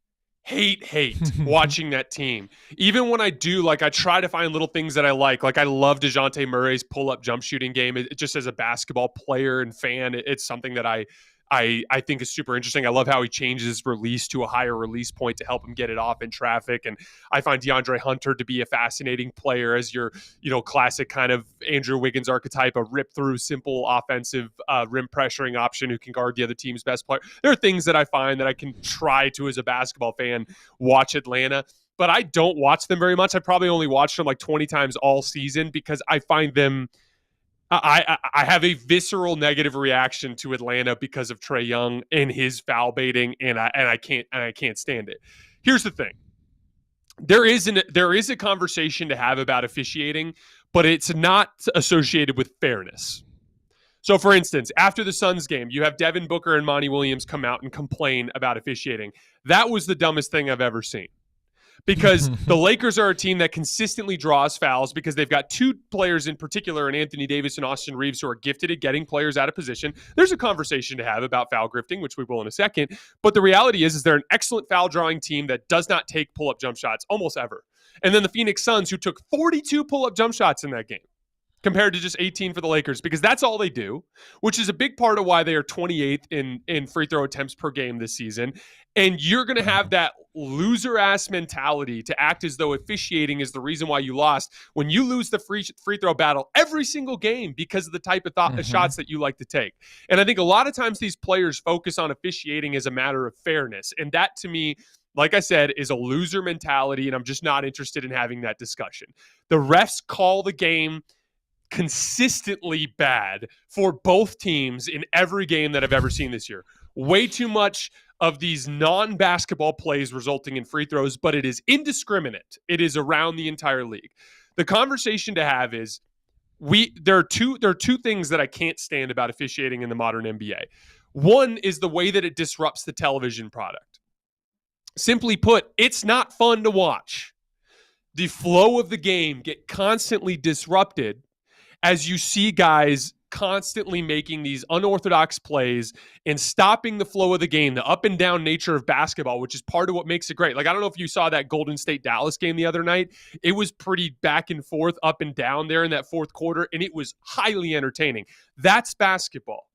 watching that team. Even when I do, like, I try to find little things that I like. Like, I love DeJounte Murray's pull-up jump shooting game. It just as a basketball player and fan, it's something that I think is super interesting. I love how he changes his release to a higher release point to help him get it off in traffic. And I find DeAndre Hunter to be a fascinating player as your, classic kind of Andrew Wiggins archetype, a rip through, simple offensive rim pressuring option who can guard the other team's best player. There are things that I find that I can try to, as a basketball fan, watch Atlanta, but I don't watch them very much. I probably only watched them like 20 times all season because I find them, I have a visceral negative reaction to Atlanta because of Trae Young and his foul baiting, and I can't stand it. Here's the thing: there is a conversation to have about officiating, but it's not associated with fairness. So, for instance, after the Suns game, you have Devin Booker and Monty Williams come out and complain about officiating. That was the dumbest thing I've ever seen. Because the Lakers are a team that consistently draws fouls because they've got 2 players in particular, in Anthony Davis and Austin Reeves, who are gifted at getting players out of position. There's a conversation to have about foul grifting, which we will in a second. But the reality is they're an excellent foul drawing team that does not take pull-up jump shots almost ever. And then the Phoenix Suns, who took 42 pull-up jump shots in that game, compared to just 18 for the Lakers, because that's all they do, which is a big part of why they are 28th in free throw attempts per game this season. And you're going to have that loser ass mentality to act as though officiating is the reason why you lost when you lose the free throw battle every single game because of the type of shots that you like to take. And I think a lot of times these players focus on officiating as a matter of fairness. And that to me, like I said, is a loser mentality. And I'm just not interested in having that discussion. The refs call the game consistently bad for both teams in every game that I've ever seen this year. Way too much of these non-basketball plays resulting in free throws, but it is indiscriminate. It is around the entire league. The conversation to have is there are two things that I can't stand about officiating in the modern NBA. One is the way that it disrupts the television product. Simply put, it's not fun to watch. The flow of the game get constantly disrupted as you see guys constantly making these unorthodox plays and stopping the flow of the game, the up and down nature of basketball, which is part of what makes it great. Like, I don't know if you saw that Golden State Dallas game the other night. It was pretty back and forth, up and down there in that fourth quarter, and it was highly entertaining. That's basketball.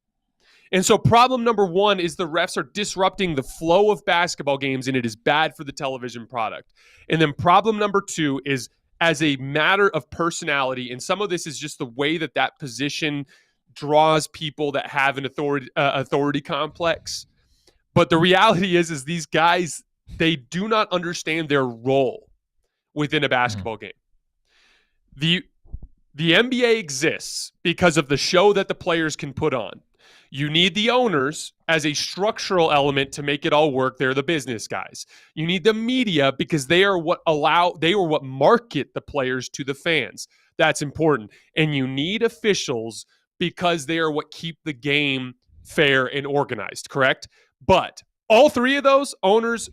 And so problem number one is the refs are disrupting the flow of basketball games, and it is bad for the television product. And then problem number two is as a matter of personality, and some of this is just the way that position draws people that have an authority complex. But the reality is these guys, they do not understand their role within a basketball game. The NBA exists because of the show that the players can put on. You need the owners as a structural element to make it all work. They're the business guys. You need the media because they are what market the players to the fans. That's important. And you need officials because they are what keep the game fair and organized, correct? But all three of those, owners,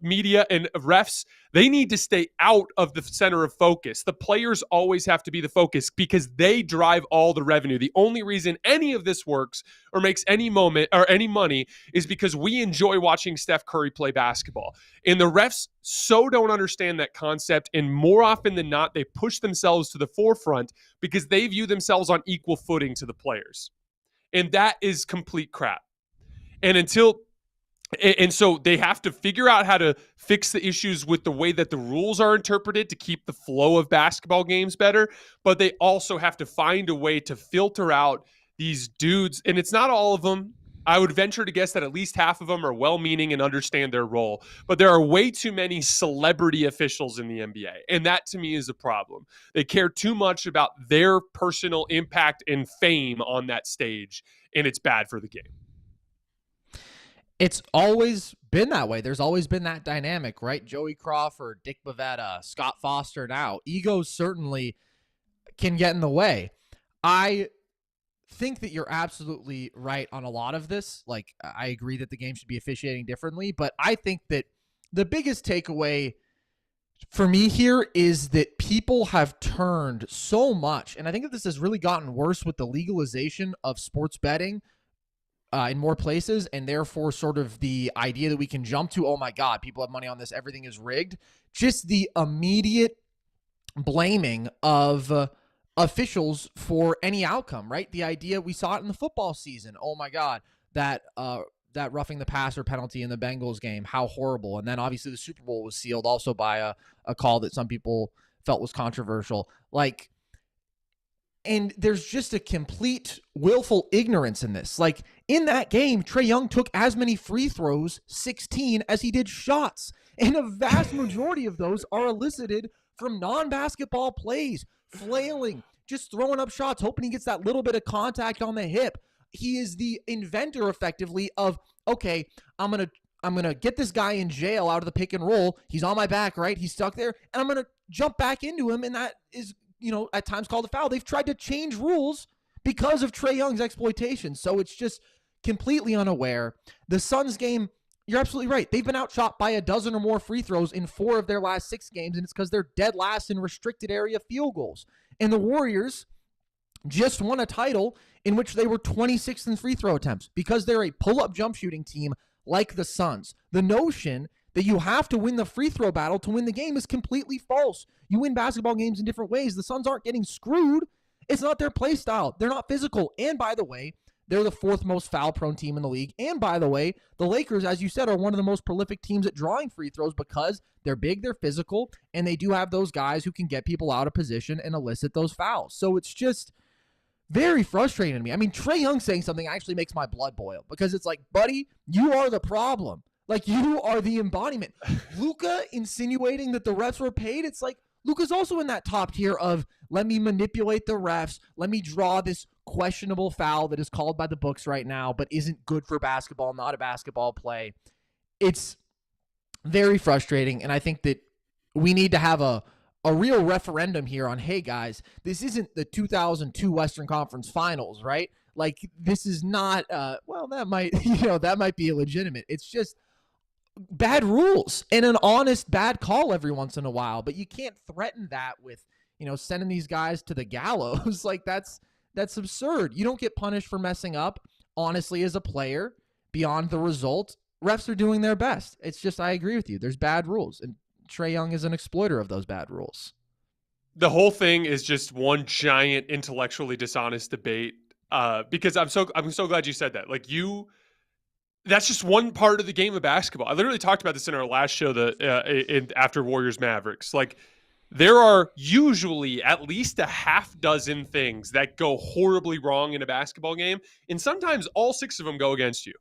media, and refs, they need to stay out of the center of focus. The players always have to be the focus because they drive all the revenue. The only reason any of this works or makes any money is because we enjoy watching Steph Curry play basketball. And the refs so don't understand that concept, and more often than not, they push themselves to the forefront because they view themselves on equal footing to the players. And that is complete crap. And so they have to figure out how to fix the issues with the way that the rules are interpreted to keep the flow of basketball games better. But they also have to find a way to filter out these dudes. And it's not all of them. I would venture to guess that at least half of them are well-meaning and understand their role. But there are way too many celebrity officials in the NBA. And that, to me, is a problem. They care too much about their personal impact and fame on that stage. And it's bad for the game. It's always been that way. There's always been that dynamic, right? Joey Crawford, Dick Bavetta, Scott Foster now. Egos certainly can get in the way. I think that you're absolutely right on a lot of this. Like, I agree that the game should be officiating differently, but I think that the biggest takeaway for me here is that people have turned so much, and I think that this has really gotten worse with the legalization of sports betting in more places, and therefore sort of the idea that we can jump to, oh my God, people have money on this, everything is rigged. Just the immediate blaming of officials for any outcome, right? The idea, we saw it in the football season. Oh my God, that roughing the passer penalty in the Bengals game, how horrible. And then obviously the Super Bowl was sealed also by a call that some people felt was controversial. And there's just a complete willful ignorance in this. Like, in that game, Trae Young took as many free throws, 16, as he did shots. And a vast majority of those are elicited from non-basketball plays, flailing, just throwing up shots, hoping he gets that little bit of contact on the hip. He is the inventor, effectively, of, okay, I'm gonna get this guy in jail out of the pick and roll. He's on my back, right? He's stuck there. And I'm going to jump back into him, and that is, at times called a foul. They've tried to change rules because of Trae Young's exploitation. So it's just completely unaware. The Suns game, you're absolutely right. They've been outshot by a dozen or more free throws in 4 of their last 6 games, and it's because they're dead last in restricted area field goals. And the Warriors just won a title in which they were 26th in free throw attempts because they're a pull-up jump shooting team like the Suns. The notion that you have to win the free throw battle to win the game is completely false. You win basketball games in different ways. The Suns aren't getting screwed. It's not their play style. They're not physical. And by the way, They're the fourth most foul-prone team in the league. And by the way, the Lakers, as you said, are one of the most prolific teams at drawing free throws because they're big, they're physical, and they do have those guys who can get people out of position and elicit those fouls. So it's just very frustrating to me. I mean, Trae Young saying something actually makes my blood boil because it's like, buddy, you are the problem. Like, you are the embodiment. Luka insinuating that the refs were paid, it's like, Luka's also in that top tier of, let me manipulate the refs, let me draw this questionable foul that is called by the books right now, but isn't good for basketball, not a basketball play. It's very frustrating, and I think that we need to have a real referendum here on, hey, guys, this isn't the 2002 Western Conference Finals, right? Like, this is not, well, that might, that might be illegitimate. It's just bad rules and an honest bad call every once in a while, but you can't threaten that with, sending these guys to the gallows. Like, that's absurd. You don't get punished for messing up. Honestly, as a player, beyond the result, refs are doing their best. It's just, I agree with you. There's bad rules, and Trae Young is an exploiter of those bad rules. The whole thing is just one giant intellectually dishonest debate. Because I'm so glad you said that. Like, that's just one part of the game of basketball. I literally talked about this in our last show, after Warriors Mavericks. Like, there are usually at least a half dozen things that go horribly wrong in a basketball game, and sometimes all 6 of them go against you.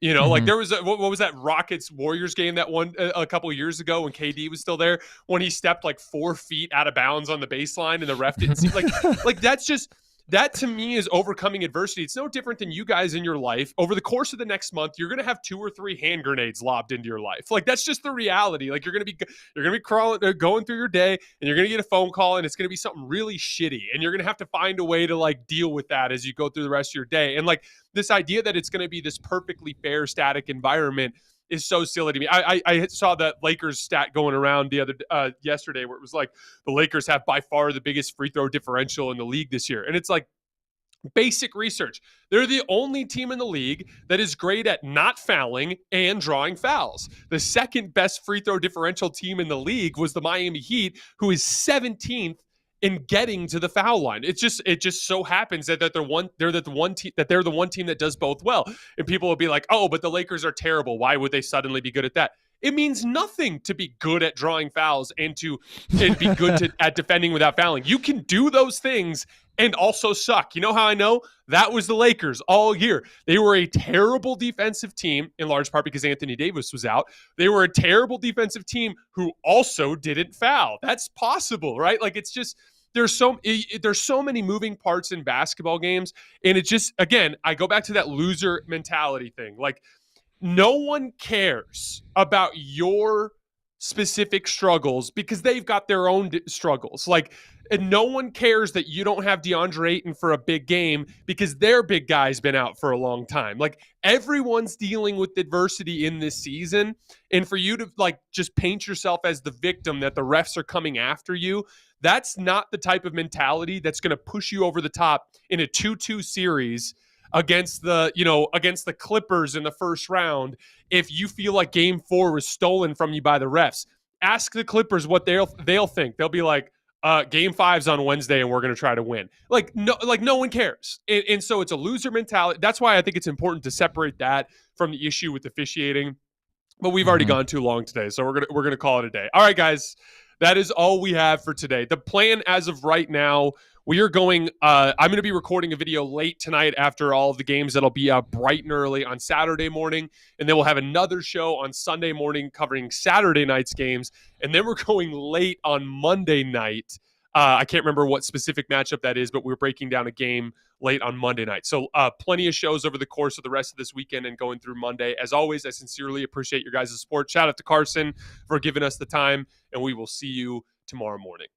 Like, there was what was that Rockets Warriors game that won a couple of years ago when KD was still there, when he stepped like 4 feet out of bounds on the baseline and the ref didn't see. Like that's just. That to me is overcoming adversity. It's no different than you guys in your life. Over the course of the next month, you're going to have 2 or 3 hand grenades lobbed into your life. Like, that's just the reality. Like, you're going to be crawling, going through your day, and you're going to get a phone call, and it's going to be something really shitty, and you're going to have to find a way to like deal with that as you go through the rest of your day. And like, this idea that it's going to be this perfectly fair, static environment is so silly to me. I saw that Lakers stat going around yesterday where it was like the Lakers have by far the biggest free throw differential in the league this year. And it's like, basic research. They're the only team in the league that is great at not fouling and drawing fouls. The second best free throw differential team in the league was the Miami Heat, who is 17th in getting to the foul line. It just so happens that they're the one team that does both well. And people will be like, "Oh, but the Lakers are terrible. Why would they suddenly be good at that?" It means nothing to be good at drawing fouls and be good at defending without fouling. You can do those things and also suck. You know how I know? That was the Lakers all year. They were a terrible defensive team, in large part because Anthony Davis was out. They were a terrible defensive team who also didn't foul. That's possible, right? Like, it's just, there's so many moving parts in basketball games. And it just, again, I go back to that loser mentality thing. Like, no one cares about your specific struggles because they've got their own struggles. Like, and no one cares that you don't have DeAndre Ayton for a big game because their big guy's been out for a long time. Like, everyone's dealing with adversity in this season. And for you to like just paint yourself as the victim that the refs are coming after you, that's not the type of mentality that's going to push you over the top in a 2-2 series against the Clippers in the first round. If you feel like game 4 was stolen from you by the refs, ask the Clippers what they'll think. They'll be like, game 5's on Wednesday and we're going to try to win. No one cares. And so it's a loser mentality. That's why I think it's important to separate that from the issue with officiating. But we've already gone too long today, so we're going to call it a day. All right, guys, that is all we have for today. The plan as of right now, we are going, I'm going to be recording a video late tonight after all of the games that'll be bright and early on Saturday morning. And then we'll have another show on Sunday morning covering Saturday night's games. And then we're going late on Monday night. I can't remember what specific matchup that is, but we're breaking down a game late on Monday night. So plenty of shows over the course of the rest of this weekend and going through Monday. As always, I sincerely appreciate your guys' support. Shout out to Carson for giving us the time, and we will see you tomorrow morning.